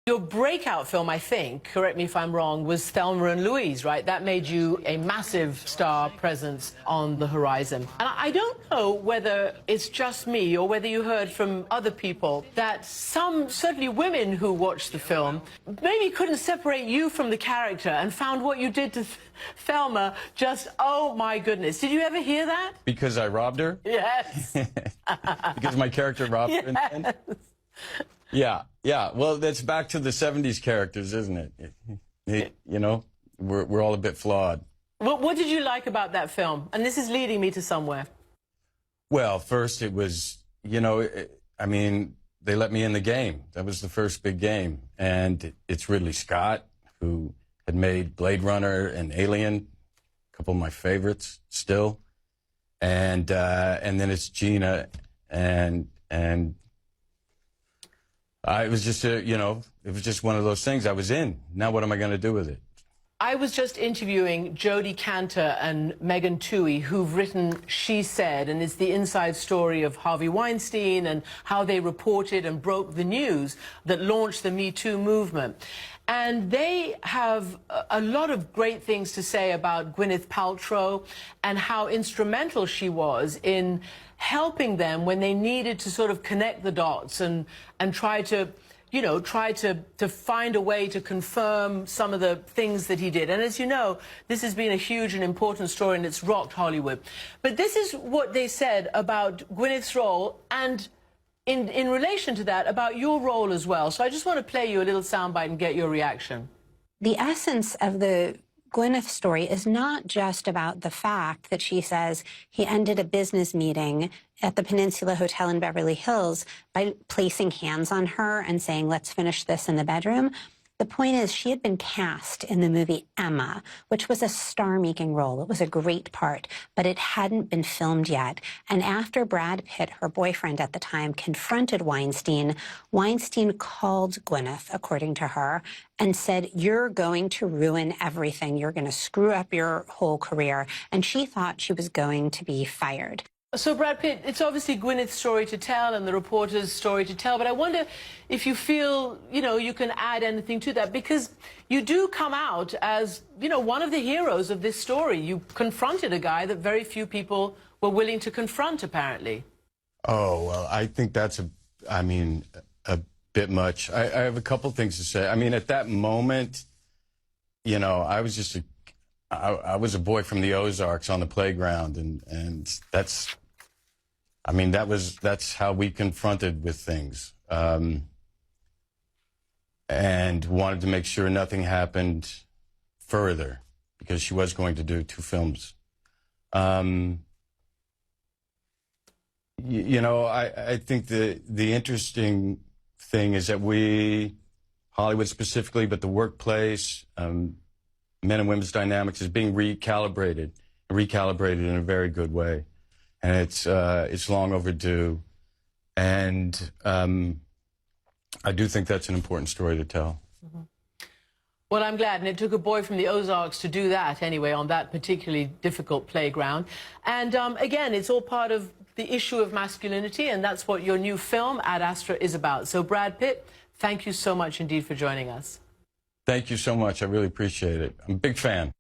Your breakout film, I think, correct me if I'm wrong, was Thelma and Louise, right? That made you a massive star presence on the horizon. And I don't know whether it's just me or whether you heard from other people that some, certainly women who watched the film, maybe couldn't separate you from the character and found what you did to Thelma just, oh my goodness. Did you ever hear that? Because I robbed her? Yes. Because my character robbed her in the end? Yeah, yeah. Well, that's back to the 70s characters, isn't it? You know, we're all a bit flawed. What did you like about that film? And this is leading me to somewhere. Well, first it was, you know, I mean, they let me in the game. That was the first big game. And it's Ridley Scott, who had made Blade Runner and Alien, a couple of my favorites still. And then it's Gina and it was just you know, it was just one of those things. I was in. Now what am I going to do with it? I was just interviewing Jodie Cantor and Megan Twohey, who've written She Said, and it's the inside story of Harvey Weinstein and how they reported and broke the news that launched the Me Too movement. And they have a lot of great things to say about Gwyneth Paltrow and how instrumental she was in helping them when they needed to sort of connect the dots and try to, you know, to find a way to confirm some of the things that he did. And as you know, this has been a huge and important story and it's rocked Hollywood. But this is what they said about Gwyneth's role and in relation to that, about your role as well. So I just want to play you a little soundbite and get your reaction. The essence of the Gwyneth story is not just about the fact that she says he ended a business meeting at the Peninsula Hotel in Beverly Hills by placing hands on her and saying, let's finish this in the bedroom. The point is, she had been cast in the movie Emma, which was a star-making role. It was a great part, but it hadn't been filmed yet. And after Brad Pitt, her boyfriend at the time, confronted Weinstein, Weinstein called Gwyneth, according to her, and said, you're going to ruin everything. You're going to screw up your whole career. And she thought she was going to be fired. So, Brad Pitt, it's obviously Gwyneth's story to tell and the reporter's story to tell, but I wonder if you feel, you know, you can add anything to that, because you do come out as, you know, one of the heroes of this story. You confronted a guy that very few people were willing to confront, apparently. Oh, well, I think that's a bit much. I have a couple things to say. I mean, at that moment, you know, I was just I was a boy from the Ozarks on the playground, and that's, I mean, that's how we confronted with things, and wanted to make sure nothing happened further, because she was going to do 2 films. You know, I think the interesting thing is that we, Hollywood specifically, but the workplace, men and women's dynamics is being recalibrated in a very good way. And it's long overdue. And I do think that's an important story to tell. Mm-hmm. Well, I'm glad. And it took a boy from the Ozarks to do that anyway, on that particularly difficult playground. And again, it's all part of the issue of masculinity, and that's what your new film, Ad Astra, is about. So, Brad Pitt, thank you so much indeed for joining us. Thank you so much. I really appreciate it. I'm a big fan.